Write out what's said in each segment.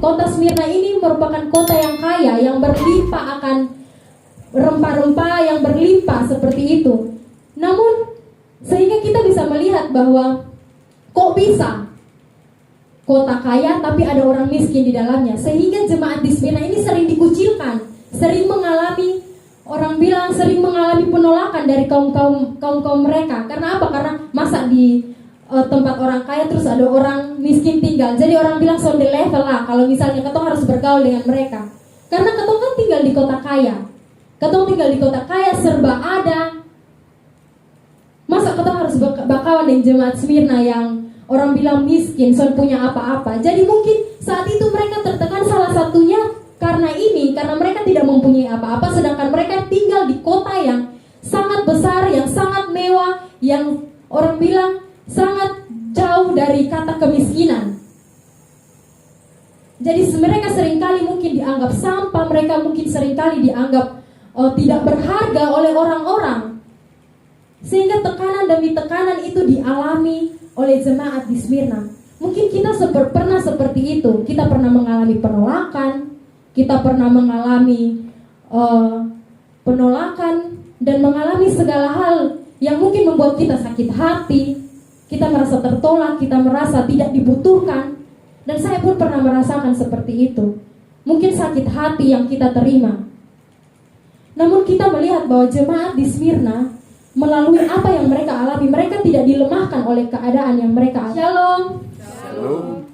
Kota Smyrna ini merupakan kota yang kaya, yang berlimpah akan rempah-rempah, yang berlimpah seperti itu. Namun sehingga kita bisa melihat bahwa kok bisa kota kaya tapi ada orang miskin di dalamnya, sehingga jemaat di Smyrna ini sering dikucilkan, sering mengalami, orang bilang sering mengalami penolakan dari kaum mereka. Karena apa? Karena masa di tempat orang kaya terus ada orang miskin tinggal. Jadi orang bilang sonde level lah kalau misalnya ketong harus bergaul dengan mereka. Karena ketong kan tinggal di kota kaya. Ketong tinggal di kota kaya, serba ada. Masa ketong harus berkawan dengan jemaat Smyrna yang orang bilang miskin, son punya apa-apa. Jadi mungkin saat itu mereka tertekan, salah satunya karena mereka tidak mempunyai apa-apa, sedangkan mereka tinggal di kota yang sangat besar, yang sangat mewah, yang orang bilang sangat jauh dari kata kemiskinan. Jadi mereka seringkali mungkin dianggap sampah, mereka mungkin seringkali dianggap tidak berharga oleh orang-orang. Sehingga tekanan demi tekanan itu dialami oleh jemaat di Smyrna. Mungkin kita pernah seperti itu. Kita pernah mengalami penolakan, kita pernah mengalami penolakan dan mengalami segala hal yang mungkin membuat kita sakit hati. Kita merasa tertolak, kita merasa tidak dibutuhkan. Dan saya pun pernah merasakan seperti itu. Mungkin sakit hati yang kita terima. Namun kita melihat bahwa jemaat di Smyrna melalui apa yang mereka alami, mereka tidak dilemahkan oleh keadaan yang mereka alami. Shalom. Shalom.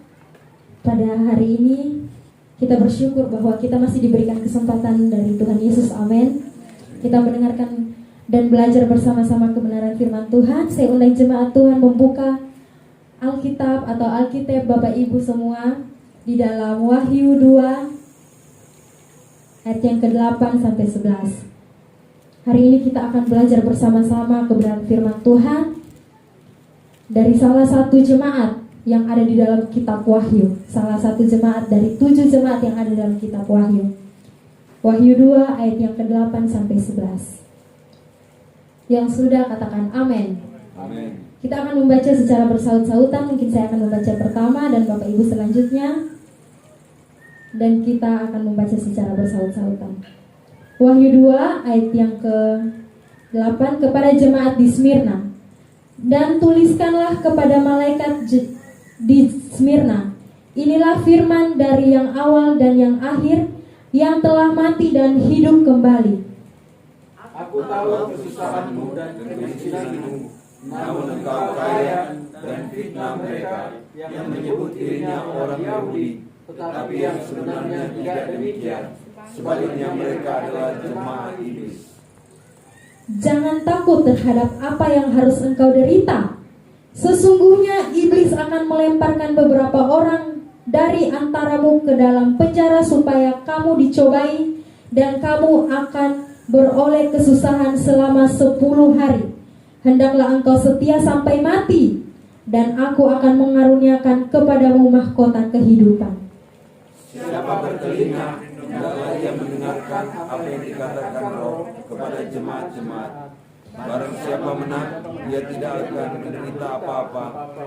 Pada hari ini kita bersyukur bahwa kita masih diberikan kesempatan dari Tuhan Yesus. Amin. Kita mendengarkan dan belajar bersama-sama kebenaran firman Tuhan. Saya undang jemaat Tuhan membuka Alkitab atau Alkitab Bapak Ibu semua di dalam Wahyu 2 ayat yang ke-8 sampai 11. Hari ini kita akan belajar bersama-sama kebenaran firman Tuhan dari salah satu jemaat yang ada di dalam kitab Wahyu. Salah satu jemaat dari 7 jemaat yang ada dalam kitab Wahyu. Wahyu 2 ayat yang ke-8 sampai 11. Yang sudah katakan amin. Amin. Kita akan membaca secara bersaut-sautan. Mungkin saya akan membaca pertama dan Bapak Ibu selanjutnya. Dan kita akan membaca secara bersaut-sautan. Wahyu 2 ayat yang ke-8. Kepada jemaat di Smyrna. Dan tuliskanlah kepada malaikat di Smyrna. Inilah firman dari yang awal dan yang akhir, yang telah mati dan hidup kembali. Aku tahu kesusahanmu dan kemiskinanmu, namun engkau kaya, dan fitnah mereka yang menyebut dirinya orang Yahudi, tetapi yang sebenarnya tidak demikian. Sebaliknya mereka adalah jemaat iblis. Jangan takut terhadap apa yang harus engkau derita. Sesungguhnya iblis akan melemparkan beberapa orang dari antaramu ke dalam penjara supaya kamu dicobai, dan kamu akan beroleh kesusahan selama 10 hari. Hendaklah engkau setia sampai mati, dan aku akan mengaruniakan kepadamu mahkota kehidupan. Siapa bertelinga, hendaklah ia mendengarkan apa yang dikatakan Roh kepada jemaat-jemaat. Barang siapa menang, ia tidak akan menderita apa-apa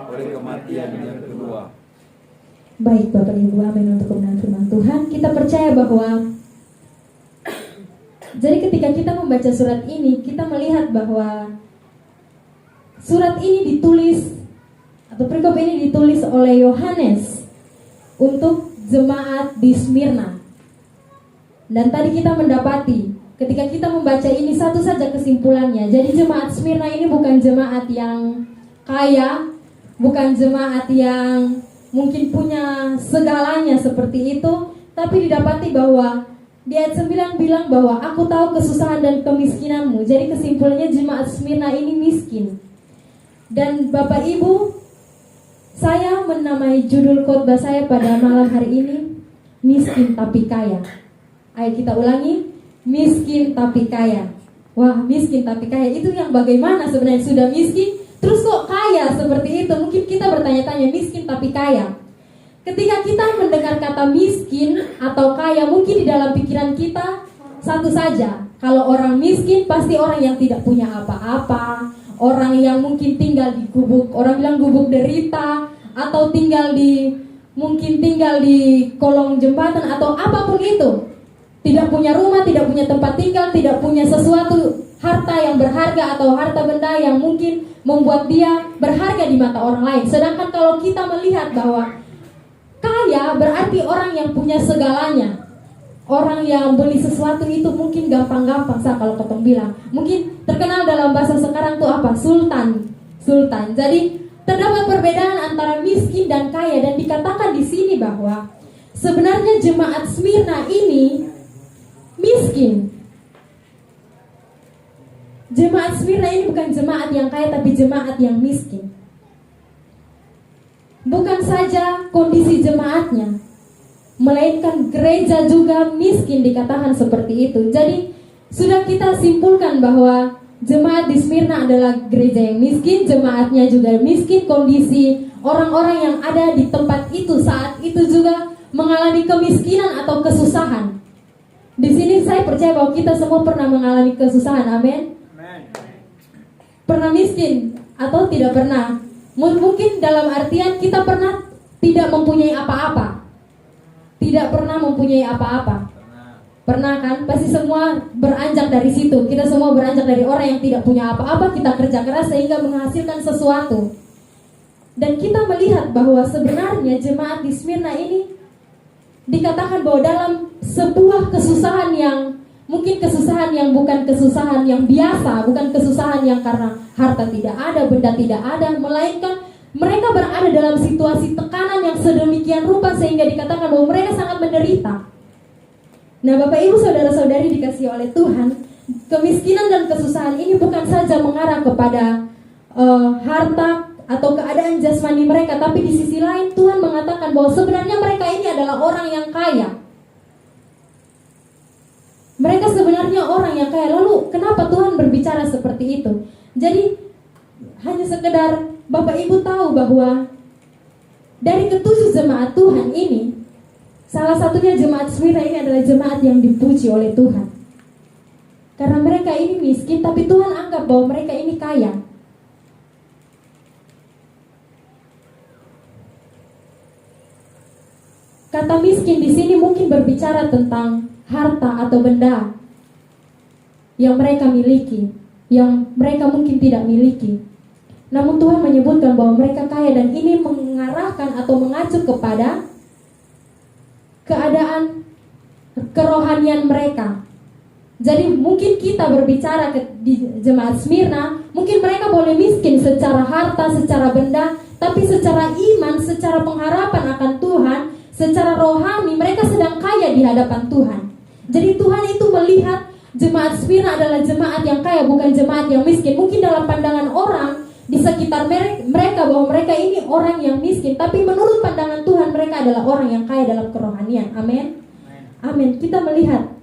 oleh kematian yang kedua. Baik Bapak Ibu, amin untuk kebenaran firman Tuhan. Kita percaya bahwa jadi ketika kita membaca surat ini, kita melihat bahwa surat ini ditulis atau perikop ini ditulis oleh Yohanes untuk jemaat di Smyrna. Dan tadi kita mendapati ketika kita membaca ini satu saja kesimpulannya. Jadi jemaat Smyrna ini bukan jemaat yang kaya, bukan jemaat yang mungkin punya segalanya seperti itu, tapi didapati bahwa di ayat 9 bilang bahwa aku tahu kesusahan dan kemiskinanmu. Jadi kesimpulannya jemaat Smyrna ini miskin. Dan Bapak Ibu, saya menamai judul khotbah saya pada malam hari ini, miskin tapi kaya. Ayo kita ulangi, miskin tapi kaya. Wah, miskin tapi kaya itu yang bagaimana sebenarnya? Sudah miskin, terus kok kaya seperti itu? Mungkin kita bertanya-tanya, miskin tapi kaya. Ketika kita mendengar kata miskin atau kaya, mungkin di dalam pikiran kita satu saja. Kalau orang miskin pasti orang yang tidak punya apa-apa, orang yang mungkin tinggal di gubuk, orang bilang gubuk derita, atau tinggal di mungkin tinggal di kolong jembatan atau apapun itu, tidak punya rumah, tidak punya tempat tinggal, tidak punya sesuatu harta yang berharga atau harta benda yang mungkin membuat dia berharga di mata orang lain. Sedangkan kalau kita melihat bahwa kaya berarti orang yang punya segalanya. Orang yang beli sesuatu itu mungkin gampang-gampang kalau ketong bilang. Mungkin terkenal dalam bahasa sekarang tuh apa? Sultan. Jadi terdapat perbedaan antara miskin dan kaya, dan dikatakan di sini bahwa sebenarnya jemaat Smyrna ini miskin. Jemaat Smyrna ini bukan jemaat yang kaya, tapi jemaat yang miskin. Bukan saja kondisi jemaatnya, melainkan gereja juga miskin, dikatakan seperti itu. Jadi sudah kita simpulkan bahwa jemaat di Smyrna adalah gereja yang miskin, jemaatnya juga miskin, kondisi orang-orang yang ada di tempat itu saat itu juga mengalami kemiskinan atau kesusahan. Di sini saya percaya bahwa kita semua pernah mengalami kesusahan, amin. Pernah miskin atau tidak pernah? Mungkin dalam artian kita pernah tidak mempunyai apa-apa. Tidak pernah mempunyai apa-apa. Pernah kan? Pasti semua beranjak dari situ. Kita semua beranjak dari orang yang tidak punya apa-apa. Kita kerja keras sehingga menghasilkan sesuatu. Dan kita melihat bahwa sebenarnya jemaat di Smyrna ini dikatakan bahwa dalam sebuah kesusahan yang mungkin kesusahan yang bukan kesusahan yang biasa, bukan kesusahan yang karena harta tidak ada, benda tidak ada, melainkan mereka berada dalam situasi tekanan yang sedemikian rupa sehingga dikatakan bahwa mereka sangat menderita. Nah, Bapak Ibu saudara-saudari dikasihi oleh Tuhan, kemiskinan dan kesusahan ini bukan saja mengarah kepada harta atau keadaan jasmani mereka, tapi di sisi lain Tuhan mengatakan bahwa sebenarnya mereka ini adalah orang yang kaya. Mereka sebenarnya orang yang kaya. Lalu kenapa Tuhan berbicara seperti itu? Jadi hanya sekedar Bapak Ibu tahu bahwa dari ketujuh jemaat Tuhan ini, salah satunya jemaat Smyrna ini adalah jemaat yang dipuji oleh Tuhan. Karena mereka ini miskin, tapi Tuhan anggap bahwa mereka ini kaya. Kata miskin di sini mungkin berbicara tentang harta atau benda yang mereka miliki, yang mereka mungkin tidak miliki. Namun Tuhan menyebutkan bahwa mereka kaya, dan ini mengarahkan atau mengacu kepada keadaan kerohanian mereka. Jadi mungkin kita berbicara di jemaat Smyrna, mungkin mereka boleh miskin secara harta, secara benda, tapi secara iman, secara pengharapan akan Tuhan, secara rohani mereka sedang kaya di hadapan Tuhan. Jadi Tuhan itu melihat jemaat Smyrna adalah jemaat yang kaya, bukan jemaat yang miskin. Mungkin dalam pandangan orang di sekitar mereka bahwa mereka ini orang yang miskin, tapi menurut pandangan Tuhan mereka adalah orang yang kaya dalam kerohanian. Amin. Amin. Kita melihat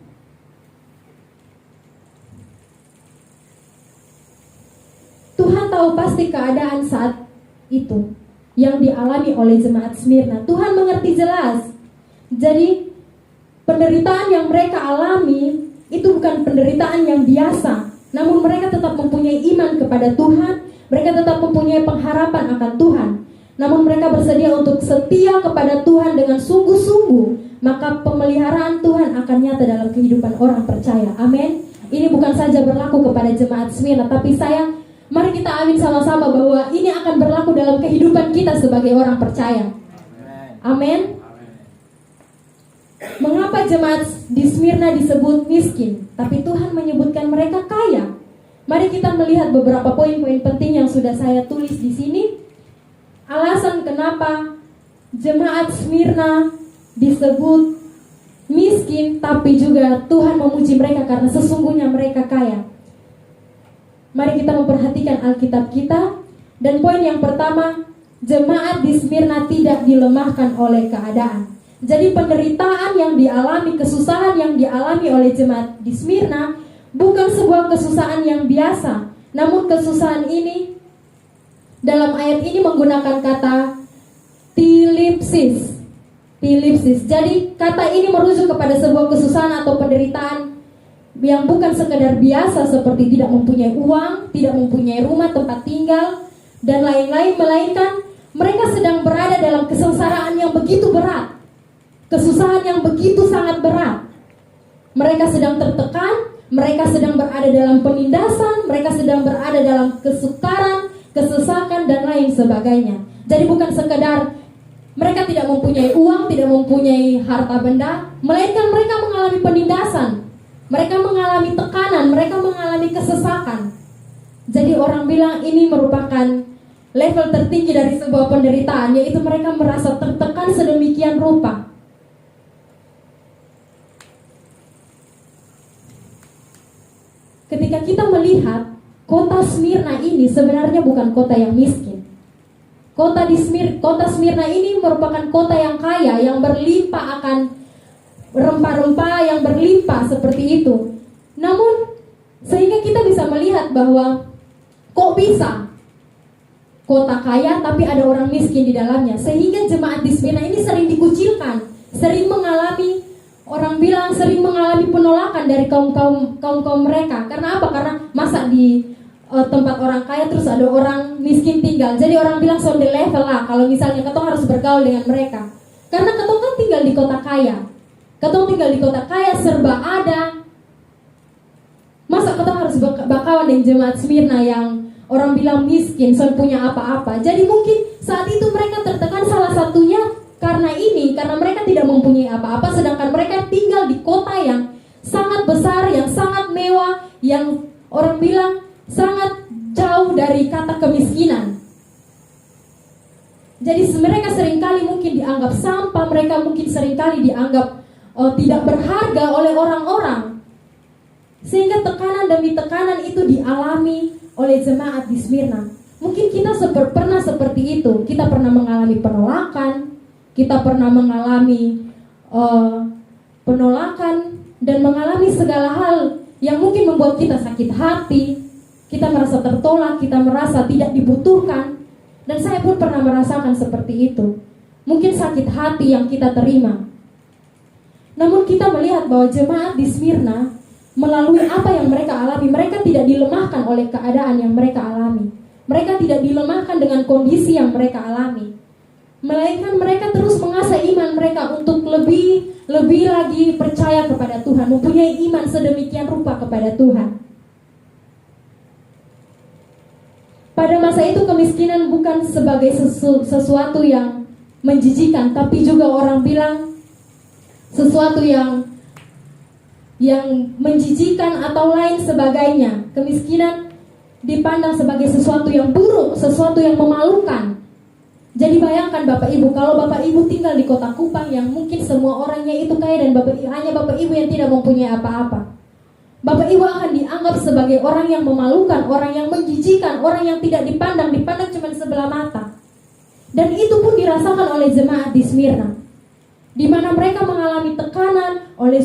Tuhan tahu pasti keadaan saat itu yang dialami oleh jemaat Smyrna. Tuhan mengerti jelas. Jadi penderitaan yang mereka alami itu bukan penderitaan yang biasa, namun mereka tetap mempunyai iman kepada Tuhan. Mereka tetap mempunyai pengharapan akan Tuhan. Namun mereka bersedia untuk setia kepada Tuhan dengan sungguh-sungguh. Maka pemeliharaan Tuhan akan nyata dalam kehidupan orang percaya. Amin. Ini bukan saja berlaku kepada jemaat Smyrna, tapi mari kita amin sama-sama bahwa ini akan berlaku dalam kehidupan kita sebagai orang percaya. Amin. Mengapa jemaat di Smyrna disebut miskin, tapi Tuhan menyebutkan mereka kaya? Mari kita melihat beberapa poin-poin penting yang sudah saya tulis di sini. Alasan kenapa jemaat Smyrna disebut miskin, tapi juga Tuhan memuji mereka karena sesungguhnya mereka kaya. Mari kita memperhatikan Alkitab kita. Dan poin yang pertama, jemaat di Smyrna tidak dilemahkan oleh keadaan. Jadi penderitaan yang dialami, kesusahan yang dialami oleh jemaat di Smyrna bukan sebuah kesusahan yang biasa. Namun kesusahan ini dalam ayat ini menggunakan kata tilipsis. Jadi kata ini merujuk kepada sebuah kesusahan atau penderitaan yang bukan sekedar biasa seperti tidak mempunyai uang, tidak mempunyai rumah, tempat tinggal, dan lain-lain, melainkan Mereka sedang berada dalam kesengsaraan yang begitu berat, kesusahan yang begitu sangat berat. Mereka sedang tertekan, mereka sedang berada dalam penindasan, mereka sedang berada dalam kesukaran, kesesakan, dan lain sebagainya. Jadi bukan sekedar mereka tidak mempunyai uang, tidak mempunyai harta benda, melainkan mereka mengalami penindasan, mereka mengalami tekanan, mereka mengalami kesesakan. Jadi orang bilang ini merupakan level tertinggi dari sebuah penderitaan, yaitu mereka merasa tertekan sedemikian rupa. Ketika kita melihat kota Smyrna ini sebenarnya bukan kota yang miskin. Kota Smyrna ini merupakan kota yang kaya, yang berlimpah akan rempah-rempah, yang berlimpah seperti itu. Namun sehingga kita bisa melihat bahwa kok bisa kota kaya tapi ada orang miskin di dalamnya, sehingga jemaat di Smyrna ini sering dikucilkan, sering mengalami, orang bilang sering mengalami penolakan dari kaum mereka. Karena apa? Karena masa di tempat orang kaya terus ada orang miskin tinggal. Jadi orang bilang sonde level lah kalau misalnya ketong harus bergaul dengan mereka. Karena ketong kan tinggal di kota kaya. Ketong tinggal di kota kaya, serba ada. Masa ketong harus bakawan dengan jemaat Smyrna yang orang bilang miskin, son punya apa-apa. Jadi mungkin saat itu mereka tertekan salah satunya karena mereka tidak mempunyai apa-apa, sedangkan mereka tinggal di kota yang sangat besar, yang sangat mewah, yang orang bilang sangat jauh dari kata kemiskinan. Jadi mereka seringkali mungkin dianggap sampah, mereka mungkin seringkali dianggap tidak berharga oleh orang-orang. Sehingga tekanan demi tekanan itu dialami oleh jemaat di Smyrna. Mungkin kita pernah seperti itu. Kita pernah mengalami penolakan, kita pernah mengalami penolakan dan mengalami segala hal yang mungkin membuat kita sakit hati. Kita merasa tertolak, kita merasa tidak dibutuhkan. Dan saya pun pernah merasakan seperti itu. Mungkin sakit hati yang kita terima. Namun kita melihat bahwa jemaat di Smyrna melalui apa yang mereka alami, mereka tidak dilemahkan oleh keadaan yang mereka alami. Mereka tidak dilemahkan dengan kondisi yang mereka alami. Melainkan mereka terus mengasah iman mereka untuk lebih lagi percaya kepada Tuhan, mempunyai iman sedemikian rupa kepada Tuhan. Pada masa itu kemiskinan bukan sebagai sesuatu yang menjijikan, tapi juga orang bilang sesuatu yang menjijikan atau lain sebagainya. Kemiskinan dipandang sebagai sesuatu yang buruk, sesuatu yang memalukan. Jadi bayangkan Bapak Ibu, kalau Bapak Ibu tinggal di kota Kupang yang mungkin semua orangnya itu kaya dan hanya Bapak Ibu yang tidak mempunyai apa-apa. Bapak Ibu akan dianggap sebagai orang yang memalukan, orang yang menjijikan, orang yang tidak dipandang cuma sebelah mata. Dan itu pun dirasakan oleh jemaat di Smyrna, di mana mereka mengalami tekanan oleh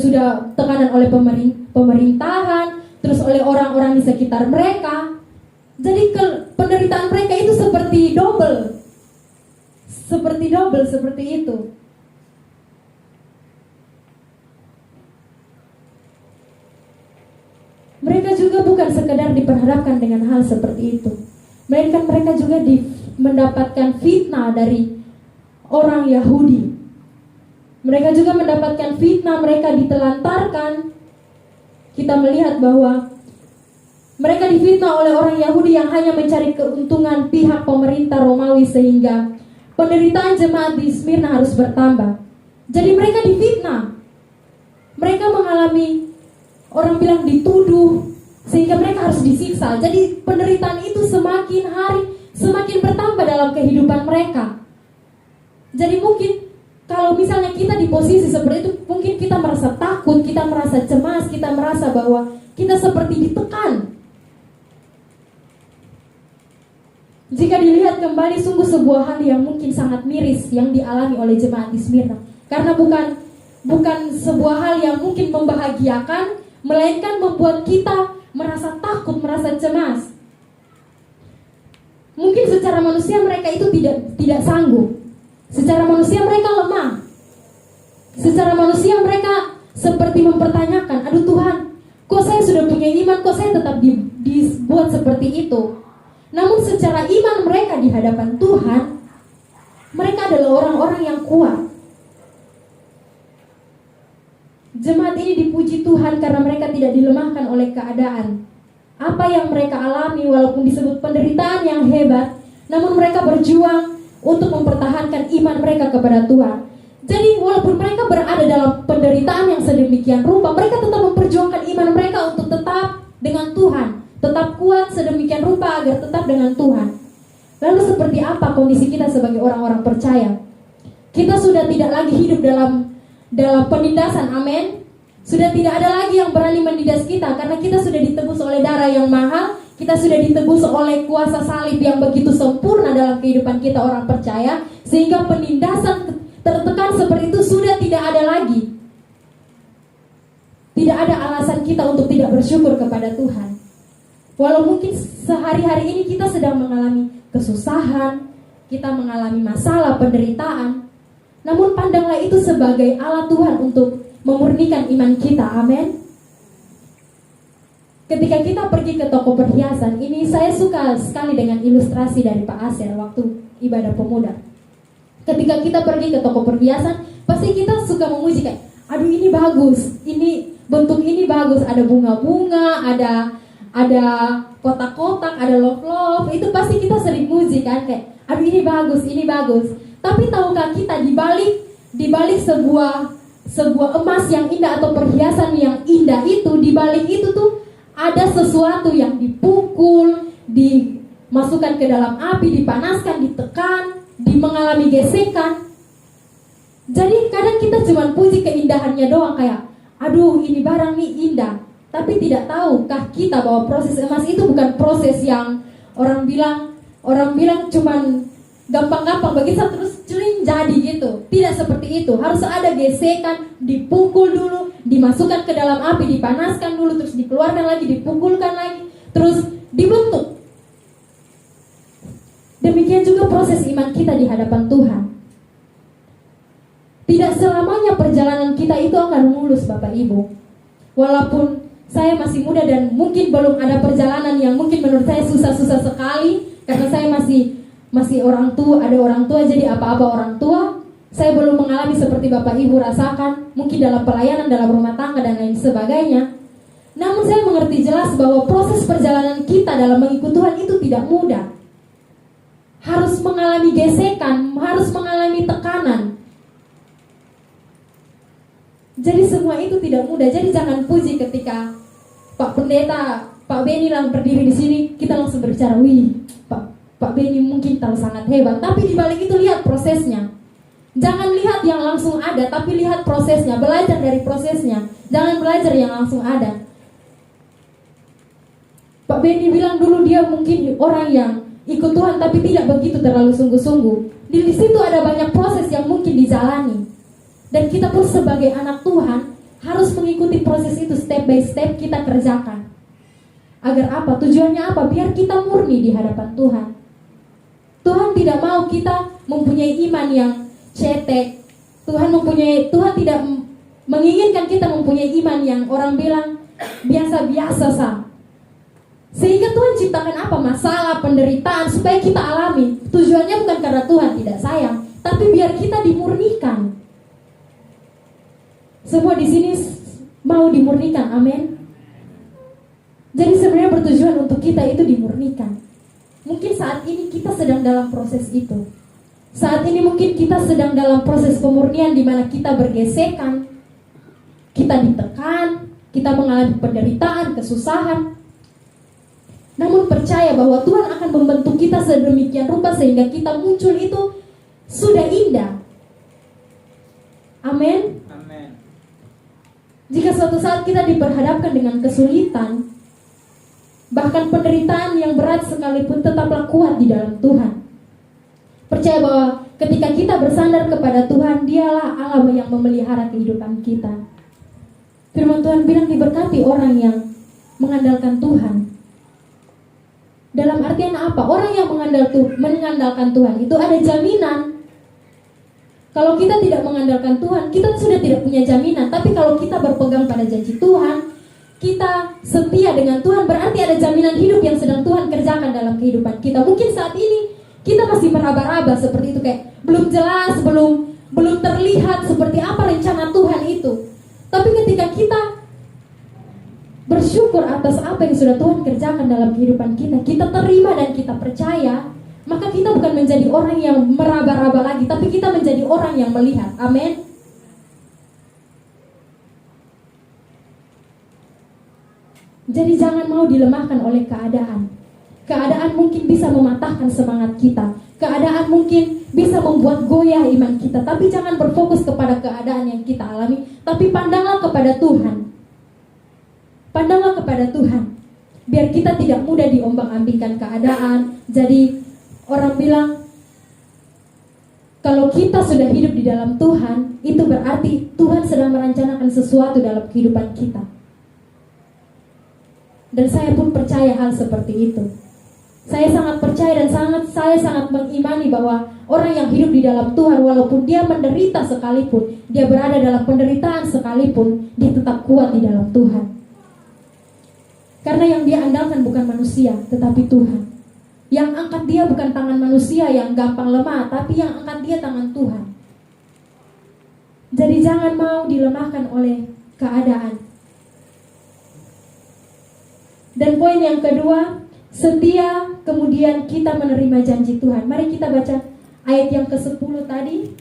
pemerintahan, terus oleh orang-orang di sekitar mereka. Jadi penderitaan mereka itu seperti double seperti itu. Mereka juga bukan sekedar diperhadapkan dengan hal seperti itu, melainkan mereka juga mendapatkan fitnah dari orang Yahudi. Mereka juga mendapatkan fitnah, mereka ditelantarkan. Kita melihat bahwa mereka difitnah oleh orang Yahudi yang hanya mencari keuntungan pihak pemerintah Romawi, sehingga penderitaan jemaat di Smyrna harus bertambah. Jadi mereka difitnah, mereka mengalami, orang bilang dituduh, sehingga mereka harus disiksa. Jadi penderitaan itu semakin hari semakin bertambah dalam kehidupan mereka. Jadi mungkin kalau misalnya kita di posisi seperti itu, mungkin kita merasa takut, kita merasa cemas, kita merasa bahwa kita seperti ditekan. Jika dilihat kembali, sungguh sebuah hal yang mungkin sangat miris yang dialami oleh jemaat di Smyrna. Karena bukan sebuah hal yang mungkin membahagiakan, melainkan membuat kita merasa takut, merasa cemas. Mungkin secara manusia mereka itu tidak sanggup. Secara manusia mereka lemah. Secara manusia mereka seperti mempertanyakan, aduh Tuhan, kok saya sudah punya iman, kok saya tetap dibuat seperti itu. Namun secara iman mereka di hadapan Tuhan, Mereka adalah orang-orang yang kuat. Jemaat ini dipuji Tuhan karena mereka tidak dilemahkan oleh keadaan. Apa yang mereka alami walaupun disebut penderitaan yang hebat, namun mereka berjuang untuk mempertahankan iman mereka kepada Tuhan. Jadi walaupun mereka berada dalam penderitaan yang sedemikian rupa, mereka tetap memperjuangkan iman mereka untuk tetap dengan Tuhan, tetap kuat sedemikian rupa agar tetap dengan Tuhan. Lalu seperti apa kondisi kita sebagai orang-orang percaya? Kita sudah tidak lagi hidup dalam penindasan, amin. Sudah tidak ada lagi yang berani menindas kita, karena kita sudah ditebus oleh darah yang mahal. Kita sudah ditebus oleh kuasa salib yang begitu sempurna dalam kehidupan kita orang percaya, sehingga penindasan tertekan seperti itu sudah tidak ada lagi. Tidak ada alasan kita untuk tidak bersyukur kepada Tuhan. Walau mungkin sehari-hari ini kita sedang mengalami kesusahan, kita mengalami masalah, penderitaan, namun pandanglah itu sebagai alat Tuhan untuk memurnikan iman kita, amin. Ketika kita pergi ke toko perhiasan, ini saya suka sekali dengan ilustrasi dari Pak Aser waktu ibadah pemuda. Ketika kita pergi ke toko perhiasan, pasti kita suka memuji kayak, aduh ini bagus, ini bentuk ini bagus, ada bunga-bunga, ada kotak-kotak, ada love-love, itu pasti kita sering muji kan, kayak, aduh ini bagus, ini bagus. Tapi tahukah kita di balik sebuah emas yang indah atau perhiasan yang indah itu, di balik itu tuh ada sesuatu yang dipukul, dimasukkan ke dalam api, dipanaskan, ditekan, mengalami gesekan. Jadi kadang kita cuma puji keindahannya doang, kayak aduh ini barang nih indah, tapi tidak tahukah kita bahwa proses emas itu bukan proses yang orang bilang cuman gampang-gampang begitu terus cering jadi gitu. Tidak seperti itu. Harus ada gesekan, dipukul dulu, dimasukkan ke dalam api, dipanaskan dulu, terus dikeluarkan lagi, dipukulkan lagi, terus dibentuk. Demikian juga proses iman kita di hadapan Tuhan. Tidak selamanya perjalanan kita itu akan mulus, Bapak Ibu. Walaupun saya masih muda dan mungkin belum ada perjalanan yang mungkin menurut saya susah-susah sekali, karena saya masih orang tua, ada orang tua, jadi apa-apa orang tua. Saya belum mengalami seperti Bapak Ibu rasakan, mungkin dalam pelayanan, dalam rumah tangga dan lain sebagainya. Namun saya mengerti jelas bahwa proses perjalanan kita dalam mengikut Tuhan itu tidak mudah. Harus mengalami gesekan, harus mengalami tekanan. Jadi semua itu tidak mudah. Jadi jangan puji ketika Pak Pendeta, Pak Beni lang berdiri di sini, kita langsung berbicara, wih, Pak Beni mungkin terlalu sangat hebat. Tapi di balik itu lihat prosesnya. Jangan lihat yang langsung ada, tapi lihat prosesnya, belajar dari prosesnya. Jangan belajar yang langsung ada. Pak Beni bilang dulu dia mungkin orang yang ikut Tuhan tapi tidak begitu terlalu sungguh-sungguh. Di situ ada banyak proses yang mungkin dijalani. Dan kita pun sebagai anak Tuhan harus mengikuti proses itu step by step kita kerjakan. Agar apa? Tujuannya apa? Biar kita murni di hadapan Tuhan. Tuhan tidak mau kita mempunyai iman yang cetek. Tuhan tidak menginginkan kita mempunyai iman yang orang bilang biasa-biasa sah. Sehingga Tuhan ciptakan apa? Masalah, penderitaan supaya kita alami. Tujuannya bukan karena Tuhan tidak sayang, tapi biar kita dimurnikan. Semua di sini mau dimurnikan, amin. Jadi sebenarnya bertujuan untuk kita itu dimurnikan. Mungkin saat ini kita sedang dalam proses itu. Saat ini mungkin kita sedang dalam proses pemurnian di mana kita bergesekan, kita ditekan, kita mengalami penderitaan, kesusahan. Namun percaya bahwa Tuhan akan membentuk kita sedemikian rupa sehingga kita muncul itu sudah indah. Amin. Amin. Jika suatu saat kita diperhadapkan dengan kesulitan, bahkan penderitaan yang berat sekalipun, tetaplah kuat di dalam Tuhan. Percaya bahwa ketika kita bersandar kepada Tuhan, Dialah Allah yang memelihara kehidupan kita. Firman Tuhan bilang diberkati orang yang mengandalkan Tuhan. Dalam artian apa? Orang yang mengandalkan Tuhan itu ada jaminan. Kalau kita tidak mengandalkan Tuhan, kita sudah tidak punya jaminan. Tapi kalau kita berpegang pada janji Tuhan, kita setia dengan Tuhan, berarti ada jaminan hidup yang sedang Tuhan kerjakan dalam kehidupan kita. Mungkin saat ini kita masih meraba-raba seperti itu, kayak belum jelas, belum terlihat seperti apa rencana Tuhan itu. Tapi ketika kita bersyukur atas apa yang sudah Tuhan kerjakan dalam kehidupan kita, kita terima dan kita percaya, maka kita bukan menjadi orang yang meraba-raba lagi, tapi kita menjadi orang yang melihat. Amin. Jadi jangan mau dilemahkan oleh keadaan. Keadaan mungkin bisa mematahkan semangat kita. Keadaan mungkin bisa membuat goyah iman kita. Tapi jangan berfokus kepada keadaan yang kita alami, tapi pandanglah kepada Tuhan. Pandanglah kepada Tuhan. Biar kita tidak mudah diombang-ambingkan keadaan. Jadi orang bilang, kalau kita sudah hidup di dalam Tuhan, itu berarti Tuhan sedang merencanakan sesuatu dalam kehidupan kita. Dan saya pun percaya hal seperti itu. Saya sangat percaya dan saya sangat mengimani bahwa orang yang hidup di dalam Tuhan, walaupun dia menderita sekalipun, dia berada dalam penderitaan sekalipun, dia tetap kuat di dalam Tuhan. Karena yang dia andalkan bukan manusia, tetapi Tuhan. Yang angkat dia bukan tangan manusia yang gampang lemah, tapi yang angkat dia tangan Tuhan. Jadi jangan mau dilemahkan oleh keadaan. Dan poin yang kedua, setia, kemudian kita menerima janji Tuhan. Mari kita baca ayat yang ke-10 tadi.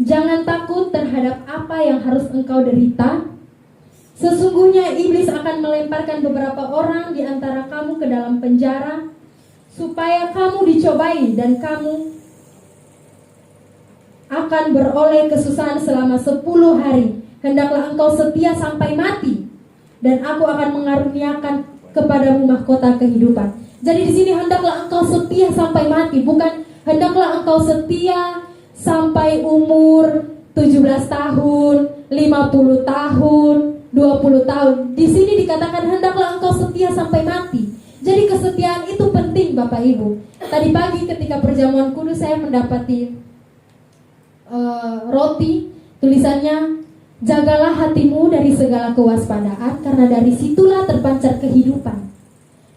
Jangan takut terhadap apa yang harus engkau derita. Sesungguhnya iblis akan melemparkan beberapa orang di antara kamu ke dalam penjara, supaya kamu dicobai dan kamu akan beroleh kesusahan selama 10 hari. Hendaklah engkau setia sampai mati, dan aku akan mengaruniakan kepadamu mahkota kehidupan. Jadi di sini hendaklah engkau setia sampai mati, bukan hendaklah engkau setia sampai umur 17 tahun, 50 tahun, 20 tahun. Di sini dikatakan hendaklah engkau setia sampai mati. Jadi kesetiaan itu penting, Bapak Ibu. Tadi pagi ketika perjamuan kudus saya mendapati roti, tulisannya, jagalah hatimu dari segala kewaspadaan, karena dari situlah terpancar kehidupan.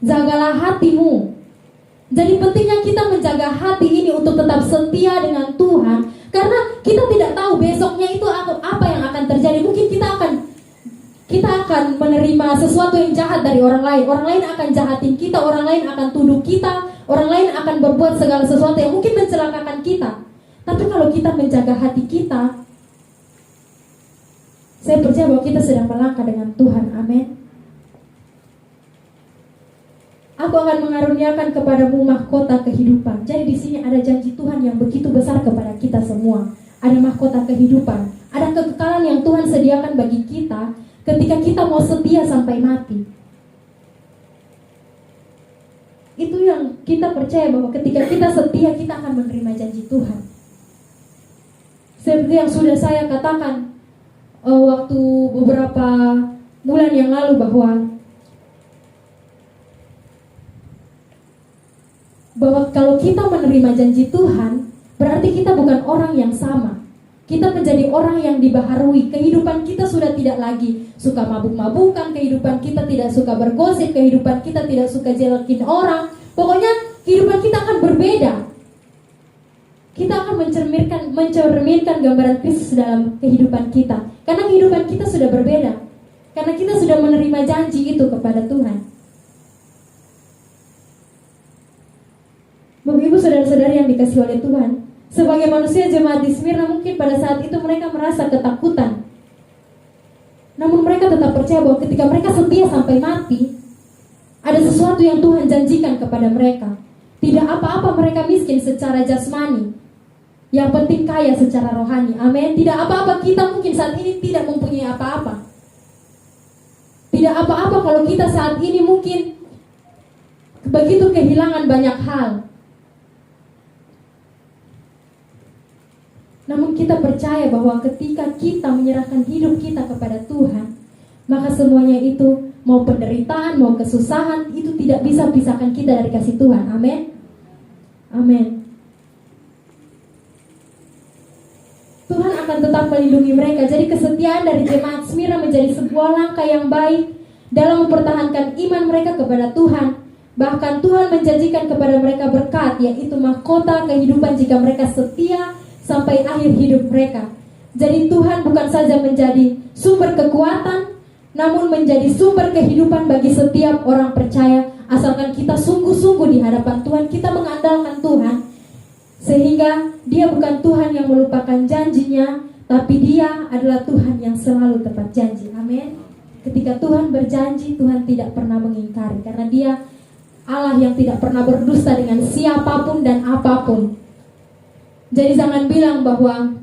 Jagalah hatimu. Jadi pentingnya kita menjaga hati ini untuk tetap setia dengan Tuhan, karena kita tidak tahu besoknya itu apa yang akan terjadi. Mungkin kita akan menerima sesuatu yang jahat dari orang lain. Orang lain akan jahatin kita, orang lain akan tuduh kita, orang lain akan berbuat segala sesuatu yang mungkin mencelakakan kita. Tapi kalau kita menjaga hati kita, saya percaya bahwa kita sedang melangkah dengan Tuhan. Amin. Aku akan mengaruniakan kepadamu mahkota kehidupan. Jadi di sini ada janji Tuhan yang begitu besar kepada kita semua. Ada mahkota kehidupan, ada kekekalan yang Tuhan sediakan bagi kita ketika kita mau setia sampai mati. Itu yang kita percaya, bahwa ketika kita setia, kita akan menerima janji Tuhan. Seperti yang sudah saya katakan waktu beberapa bulan yang lalu, bahwa kalau kita menerima janji Tuhan, berarti kita bukan orang yang sama. Kita menjadi orang yang dibaharui. Kehidupan kita sudah tidak lagi suka mabuk-mabukan, kehidupan kita tidak suka bergosip, kehidupan kita tidak suka jelekin orang. Pokoknya kehidupan kita akan berbeda. Kita akan mencerminkan gambaran Kristus dalam kehidupan kita. Karena kehidupan kita sudah berbeda. Karena kita sudah menerima janji itu kepada Tuhan. Bapak Ibu saudara-saudari yang dikasihi oleh Tuhan, sebagai manusia jemaat di Smyrna, mungkin pada saat itu mereka merasa ketakutan. Namun mereka tetap percaya bahwa ketika mereka setia sampai mati, ada sesuatu yang Tuhan janjikan kepada mereka. Tidak apa-apa mereka miskin secara jasmani, yang penting kaya secara rohani. Amin. Tidak apa-apa kita mungkin saat ini tidak mempunyai apa-apa. Tidak apa-apa kalau kita saat ini mungkin begitu kehilangan banyak hal. Namun kita percaya bahwa ketika kita menyerahkan hidup kita kepada Tuhan, maka semuanya itu, mau penderitaan, mau kesusahan, itu tidak bisa pisahkan kita dari kasih Tuhan. Amin. Amin. Tuhan akan tetap melindungi mereka. Jadi kesetiaan dari jemaat Smyrna menjadi sebuah langkah yang baik dalam mempertahankan iman mereka kepada Tuhan. Bahkan Tuhan menjanjikan kepada mereka berkat, yaitu mahkota kehidupan jika mereka setia sampai akhir hidup mereka. Jadi Tuhan bukan saja menjadi sumber kekuatan, namun menjadi sumber kehidupan bagi setiap orang percaya, asalkan kita sungguh-sungguh di hadapan Tuhan, kita mengandalkan Tuhan. Sehingga Dia bukan Tuhan yang melupakan janjinya, tapi Dia adalah Tuhan yang selalu tepat janji. Amin. Ketika Tuhan berjanji, Tuhan tidak pernah mengingkari, karena Dia Allah yang tidak pernah berdusta dengan siapapun dan apapun. Jadi jangan bilang bahwa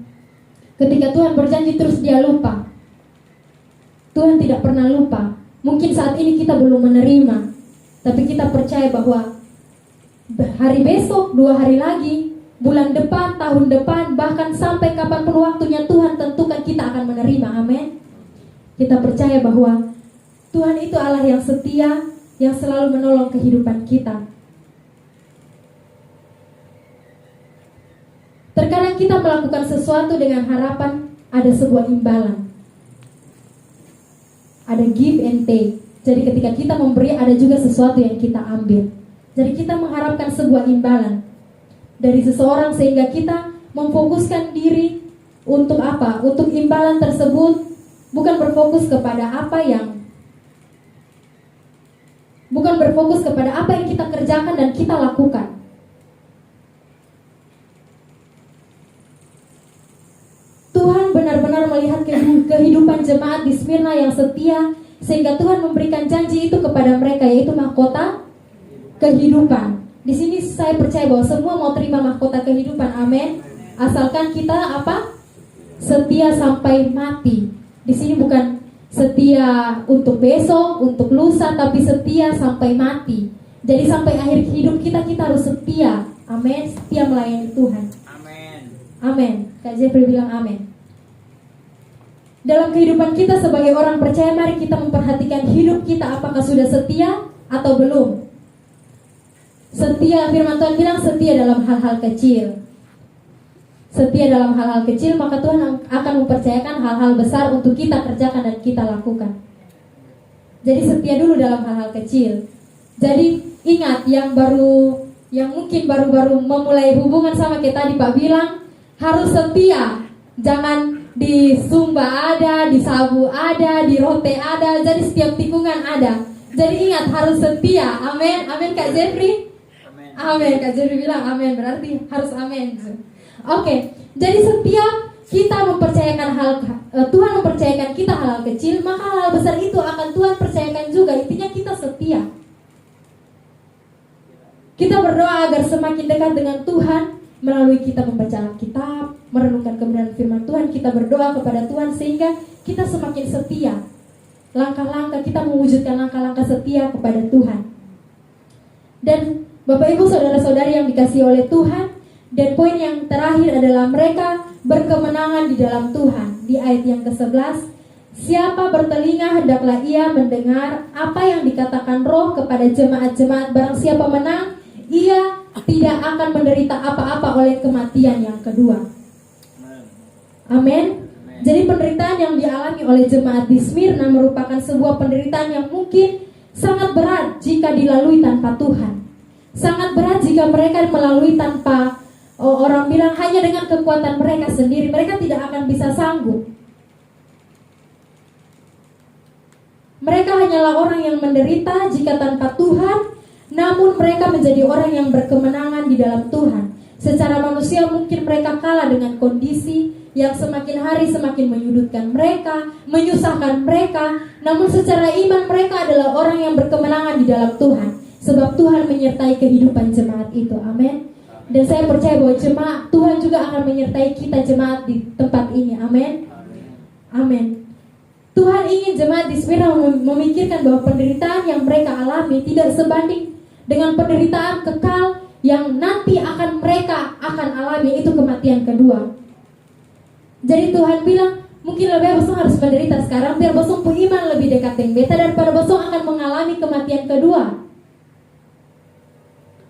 ketika Tuhan berjanji terus Dia lupa. Tuhan tidak pernah lupa. Mungkin saat ini kita belum menerima, tapi kita percaya bahwa hari besok, 2 hari lagi, bulan depan, tahun depan, bahkan sampai kapanpun waktunya Tuhan tentukan, kita akan menerima. Amin. Kita percaya bahwa Tuhan itu Allah yang setia, yang selalu menolong kehidupan kita. Terkadang kita melakukan sesuatu dengan harapan ada sebuah imbalan. Ada give and take. Jadi ketika kita memberi, ada juga sesuatu yang kita ambil. Jadi kita mengharapkan sebuah imbalan dari seseorang, sehingga kita memfokuskan diri untuk apa? Untuk imbalan tersebut, bukan berfokus kepada apa yang kita kerjakan dan kita lakukan. Tuhan benar-benar melihat kehidupan jemaat di Smyrna yang setia, sehingga Tuhan memberikan janji itu kepada mereka, yaitu mahkota kehidupan. Di sini saya percaya bahwa semua mau terima mahkota kehidupan. Amin. Asalkan kita apa? Setia sampai mati. Di sini bukan setia untuk besok, untuk lusa, tapi setia sampai mati. Jadi sampai akhir hidup kita harus setia. Amin. Setia melayani Tuhan. Amin. Amin. Kak Jeffrey bilang amin. Dalam kehidupan kita sebagai orang percaya, mari kita memperhatikan hidup kita, apakah sudah setia atau belum. Setia, firman Tuhan bilang setia dalam hal-hal kecil. Setia dalam hal-hal kecil, maka Tuhan akan mempercayakan hal-hal besar untuk kita kerjakan dan kita lakukan. Jadi setia dulu dalam hal-hal kecil. Jadi ingat, yang mungkin baru-baru memulai hubungan sama kita tadi Pak bilang, harus setia. Jangan di Sumba ada, di Sabu ada, di Rote ada, jadi setiap tikungan ada. Jadi ingat, harus setia. Amin. Amin Kak Jeffrey. Amin. Kak Jeffrey bilang amin, berarti harus amin. Oke, jadi setiap kita mempercayakan Tuhan mempercayakan kita hal-hal kecil, maka hal-hal besar itu akan Tuhan percayakan juga. Intinya kita setia. Kita berdoa agar semakin dekat dengan Tuhan melalui kita membaca Alkitab, merenungkan kebenaran firman Tuhan. Kita berdoa kepada Tuhan sehingga kita semakin setia. Langkah-langkah kita mewujudkan langkah-langkah setia kepada Tuhan. Dan Bapak Ibu saudara-saudari yang dikasihi oleh Tuhan, dan poin yang terakhir adalah mereka berkemenangan di dalam Tuhan. Di ayat yang ke-11, siapa bertelinga hendaklah ia mendengar apa yang dikatakan Roh kepada jemaat-jemaat. Barang siapa menang, ia tidak akan menderita apa-apa oleh kematian yang kedua. Amin. Jadi penderitaan yang dialami oleh jemaat di Smyrna merupakan sebuah penderitaan yang mungkin sangat berat jika dilalui tanpa Tuhan. Sangat berat jika mereka melalui tanpa, orang bilang hanya dengan kekuatan mereka sendiri. Mereka tidak akan bisa sanggup. Mereka hanyalah orang yang menderita jika tanpa Tuhan, namun mereka menjadi orang yang berkemenangan di dalam Tuhan. Secara manusia mungkin mereka kalah dengan kondisi yang semakin hari semakin menyudutkan mereka, menyusahkan mereka. Namun secara iman mereka adalah orang yang berkemenangan di dalam Tuhan, sebab Tuhan menyertai kehidupan jemaat itu. Amin. Dan saya percaya bahwa jemaat Tuhan juga akan menyertai kita jemaat di tempat ini. Amin. Amin. Tuhan ingin jemaat di Smyrna memikirkan bahwa penderitaan yang mereka alami tidak sebanding dengan penderitaan kekal yang nanti mereka akan alami, itu kematian kedua. Jadi Tuhan bilang, mungkin lebih bosong harus menderita sekarang biar bosong pun iman lebih dekat dengan beta, daripada bosong akan mengalami kematian kedua.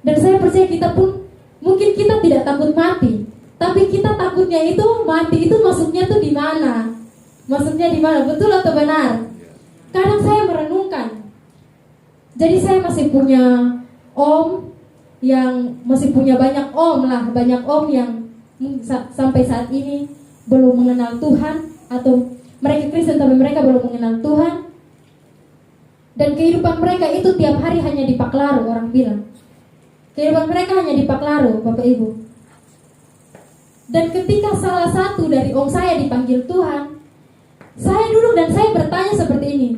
Dan saya percaya kita pun, mungkin kita tidak takut mati, tapi kita takutnya itu mati itu maksudnya tuh di mana? Maksudnya di mana? Betul atau benar? Kadang saya merenungkan, jadi saya masih punya om yang masih punya banyak om yang sampai saat ini belum mengenal Tuhan, atau mereka Kristen tapi mereka belum mengenal Tuhan. Dan kehidupan mereka itu tiap hari hanya dipaklaru, orang bilang. Kehidupan mereka hanya dipaklaru, Bapak Ibu. Dan ketika salah satu dari om saya dipanggil Tuhan, saya duduk dan saya bertanya seperti ini,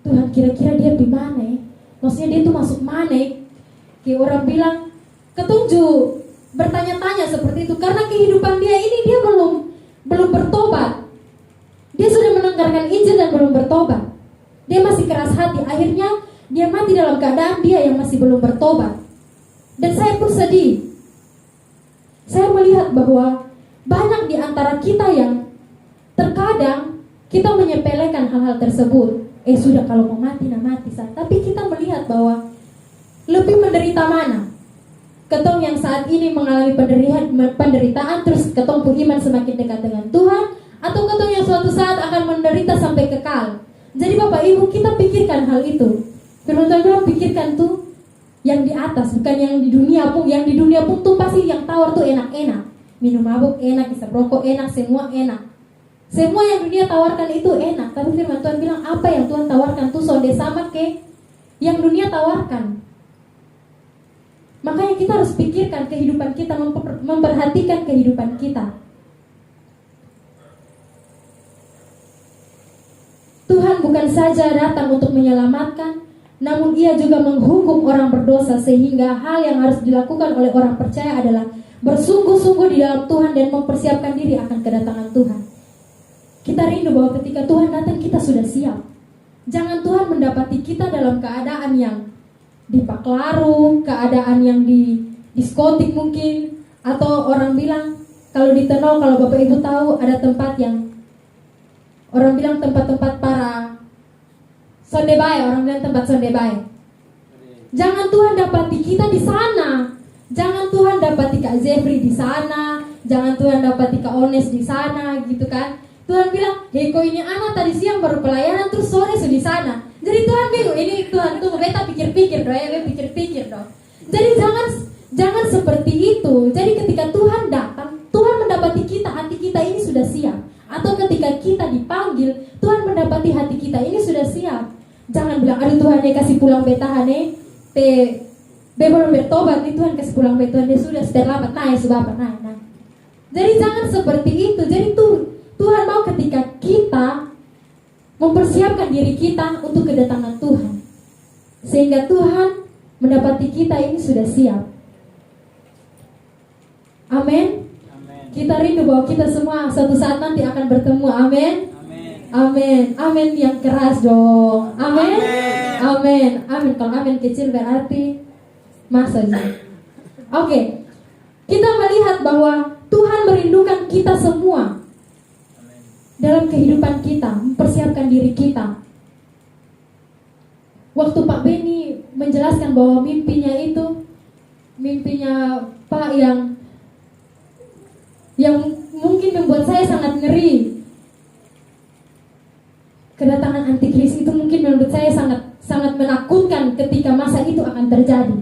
Tuhan, kira-kira dia di mana ya? Maksudnya dia tuh masuk mana ya? Kayak orang bilang, ketunjuk bertanya-tanya seperti itu, karena kehidupan dia ini dia belum bertobat. Dia sudah mendengarkan Injil dan belum bertobat. Dia masih keras hati. Akhirnya dia mati dalam keadaan dia yang masih belum bertobat. Dan saya pun sedih. Saya melihat bahwa banyak di antara kita yang terkadang kita menyepelekan hal-hal tersebut. Sudah, kalau mau mati, nah mati. Tapi kita melihat bahwa lebih menderita mana? Ketong yang saat ini mengalami penderitaan, terus ketong pun iman semakin dekat dengan Tuhan, atau ketong yang suatu saat akan menderita sampai kekal. Jadi Bapak Ibu, kita pikirkan hal itu. Firman Tuhan bilang, pikirkan tuh yang di atas, bukan yang di dunia pun. Yang di dunia pun tuh pasti yang tawar tuh enak-enak. Minum mabuk enak, isap rokok enak, semua enak. Semua yang dunia tawarkan itu enak. Tapi firman Tuhan bilang, apa yang Tuhan tawarkan tuh sonde sama ke yang dunia tawarkan. Makanya kita harus pikirkan kehidupan kita, memperhatikan kehidupan kita. Tuhan bukan saja datang untuk menyelamatkan, namun Ia juga menghukum orang berdosa, sehingga hal yang harus dilakukan oleh orang percaya adalah bersungguh-sungguh di dalam Tuhan dan mempersiapkan diri akan kedatangan Tuhan. Kita rindu bahwa ketika Tuhan datang kita sudah siap. Jangan Tuhan mendapati kita dalam keadaan yang dipaklaru, keadaan yang di diskotik mungkin, atau orang bilang kalau di Tenol, kalau Bapak Ibu tahu ada tempat yang orang bilang tempat-tempat para sondebae, orang bilang tempat sondebae. Jangan Tuhan dapati kita di sana. Jangan Tuhan dapati Kak Zefri di sana, jangan Tuhan dapati Kak Ones di sana, gitu kan? Tuhan bilang, kok ini anak tadi siang baru pelayanan, terus sore sudah di sana. Jadi Tuhan bingung, ini Tuhan tunggu, beta pikir-pikir dong, pikir-pikir dong. Jadi jangan seperti itu. Jadi ketika Tuhan datang, Tuhan mendapati kita, hati kita ini sudah siap. Atau ketika kita dipanggil, Tuhan mendapati hati kita ini sudah siap. Jangan bilang, aduh Tuhan dia kasih pulang betahane, belum bertobat nih, Tuhan kasih pulang beta, dia sudah terlambat, naik sudah apa, naik. Jadi jangan seperti itu. Jadi Tuhan mau ketika kita mempersiapkan diri kita untuk kedatangan Tuhan, sehingga Tuhan mendapati kita ini sudah siap. Amin. Kita rindu bahwa kita semua suatu saat nanti akan bertemu. Amin. Amin. Amin yang keras dong. Amin. Amin. Amin. Kalau amin kecil berarti masa aja. Oke. Kita melihat bahwa Tuhan merindukan kita semua dalam kehidupan kita, mempersiapkan diri kita. Waktu Pak Beni menjelaskan bahwa mimpinya Pak yang mungkin membuat saya sangat ngeri. Kedatangan antikris itu mungkin menurut saya sangat menakutkan ketika masa itu akan terjadi.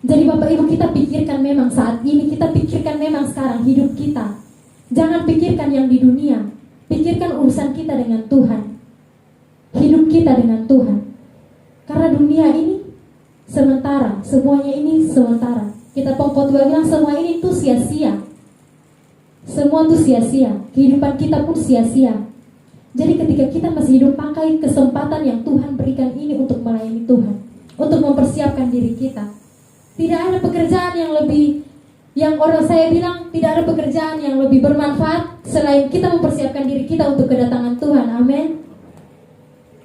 Jadi Bapak Ibu, kita pikirkan memang saat ini, kita pikirkan memang sekarang hidup kita. Jangan pikirkan yang di dunia. Pikirkan urusan kita dengan Tuhan, hidup kita dengan Tuhan. Karena dunia ini sementara, semuanya ini sementara. Kita Pengkhotbah bilang semua ini tuh sia-sia. Semua tuh sia-sia, kehidupan kita pun sia-sia. Jadi ketika kita masih hidup, pakai kesempatan yang Tuhan berikan ini untuk melayani Tuhan, untuk mempersiapkan diri kita. Tidak ada pekerjaan yang orang saya bilang tidak ada pekerjaan yang lebih bermanfaat selain kita mempersiapkan diri kita untuk kedatangan Tuhan. Amin.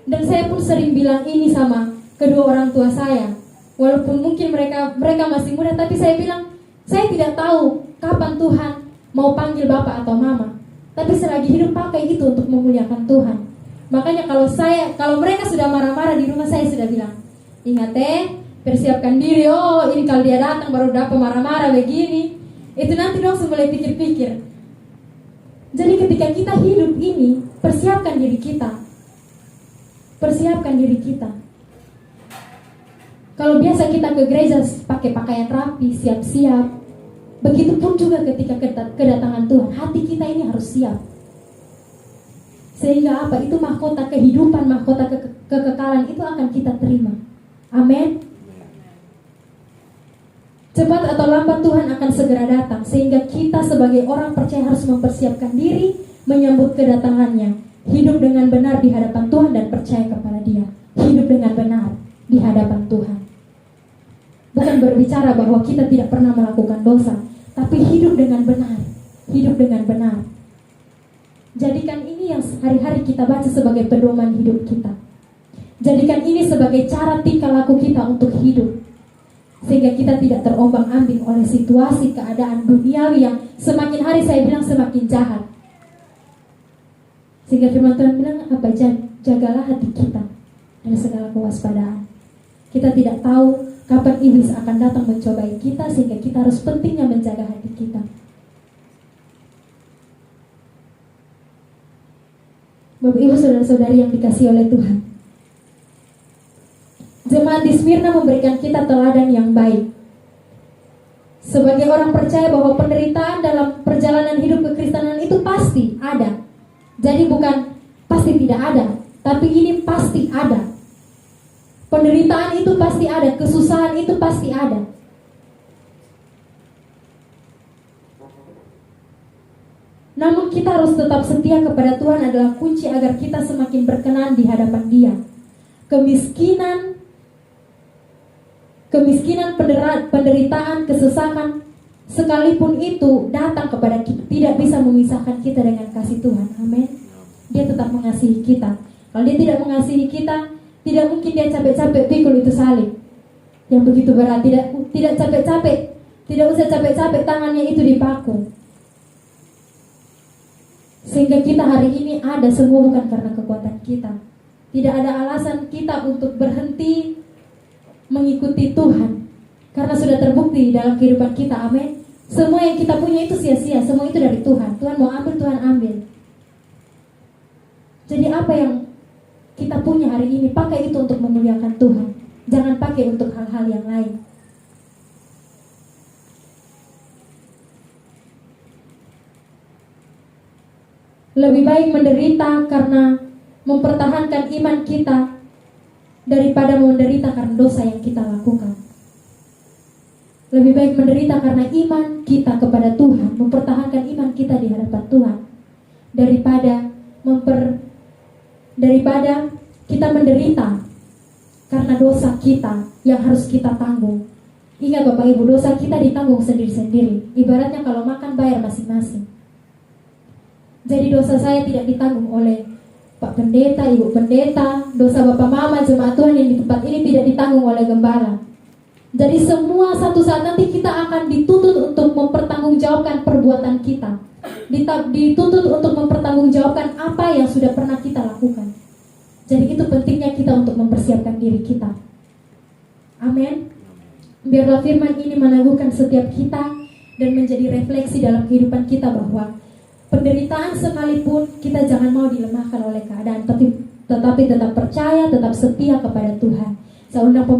Dan saya pun sering bilang ini sama kedua orang tua saya. Walaupun mungkin mereka masih muda, tapi saya bilang saya tidak tahu kapan Tuhan mau panggil bapak atau mama. Tapi selagi hidup pakai itu untuk memuliakan Tuhan. Makanya kalau mereka sudah marah-marah di rumah, saya sudah bilang, ingat persiapkan diri. Oh, ini kalau dia datang baru dapat marah-marah begini. Itu nanti langsung mulai pikir-pikir. Jadi ketika kita hidup ini, persiapkan diri kita. persiapkan diri kita. Kalau biasa kita ke gereja pakai pakaian rapi, siap-siap, begitupun juga ketika kedatangan Tuhan, hati kita ini harus siap. Sehingga apa? Itu mahkota kehidupan, mahkota kekekalan itu akan kita terima. Amin. Cepat atau lambat Tuhan akan segera datang, sehingga kita sebagai orang percaya harus mempersiapkan diri menyambut kedatangannya. Hidup dengan benar di hadapan Tuhan dan percaya kepada Dia. Hidup dengan benar di hadapan Tuhan. Bukan berbicara bahwa kita tidak pernah melakukan dosa, tapi hidup dengan benar. Hidup dengan benar. Jadikan ini yang hari-hari kita baca sebagai pedoman hidup kita. Jadikan ini sebagai cara tingkah laku kita untuk hidup, sehingga kita tidak terombang-ambing oleh situasi keadaan duniawi yang semakin hari saya bilang semakin jahat. Sehingga firman Tuhan bilang apa? Jagalah hati kita dari segala kewaspadaan. Kita tidak tahu kapan iblis akan datang mencobai kita, sehingga kita harus pentingnya menjaga hati kita. Bapak Ibu saudara-saudari yang dikasihi oleh Tuhan, jemaat di Smyrna memberikan kita teladan yang baik. Sebagai orang percaya bahwa penderitaan dalam perjalanan hidup kekristenan itu pasti ada. Jadi bukan pasti tidak ada, tapi ini pasti ada. Penderitaan itu pasti ada, kesusahan itu pasti ada. Namun kita harus tetap setia kepada Tuhan adalah kunci agar kita semakin berkenan di hadapan Dia. Kemiskinan, penderitaan, kesesakan, sekalipun itu datang kepada kita, tidak bisa memisahkan kita dengan kasih Tuhan. Amin. Dia tetap mengasihi kita. Kalau Dia tidak mengasihi kita, tidak mungkin Dia capek-capek pikul itu salib yang begitu berat. Tidak capek-capek, tidak usah capek-capek tangannya itu dipaku. Sehingga kita hari ini ada semua bukan karena kekuatan kita. Tidak ada alasan kita untuk berhenti mengikuti Tuhan, karena sudah terbukti dalam kehidupan kita. Amin. Semua yang kita punya itu sia-sia, semua itu dari Tuhan. Tuhan mau ambil, Tuhan ambil. Jadi apa yang kita punya hari ini, pakai itu untuk memuliakan Tuhan. Jangan pakai untuk hal-hal yang lain. Lebih baik menderita karena mempertahankan iman kita daripada menderita karena dosa yang kita lakukan. Lebih baik menderita karena iman kita kepada Tuhan, mempertahankan iman kita di hadapan Tuhan, daripada kita menderita karena dosa kita yang harus kita tanggung. Ingat Bapak Ibu, dosa kita ditanggung sendiri-sendiri. Ibaratnya kalau makan bayar masing-masing. Jadi dosa saya tidak ditanggung oleh Pak Pendeta, Ibu Pendeta. Dosa Bapak Mama, jemaat Tuhan yang di tempat ini tidak ditanggung oleh gembala. Jadi semua satu saat nanti kita akan dituntut untuk mempertanggungjawabkan perbuatan kita. Dituntut untuk mempertanggungjawabkan apa yang sudah pernah kita lakukan. Jadi itu pentingnya kita untuk mempersiapkan diri kita. Amin. Biarlah firman ini meneguhkan setiap kita dan menjadi refleksi dalam kehidupan kita bahwa penderitaan sekalipun kita jangan mau dilemahkan oleh keadaan, tetapi tetap percaya, tetap setia kepada Tuhan. Saya undang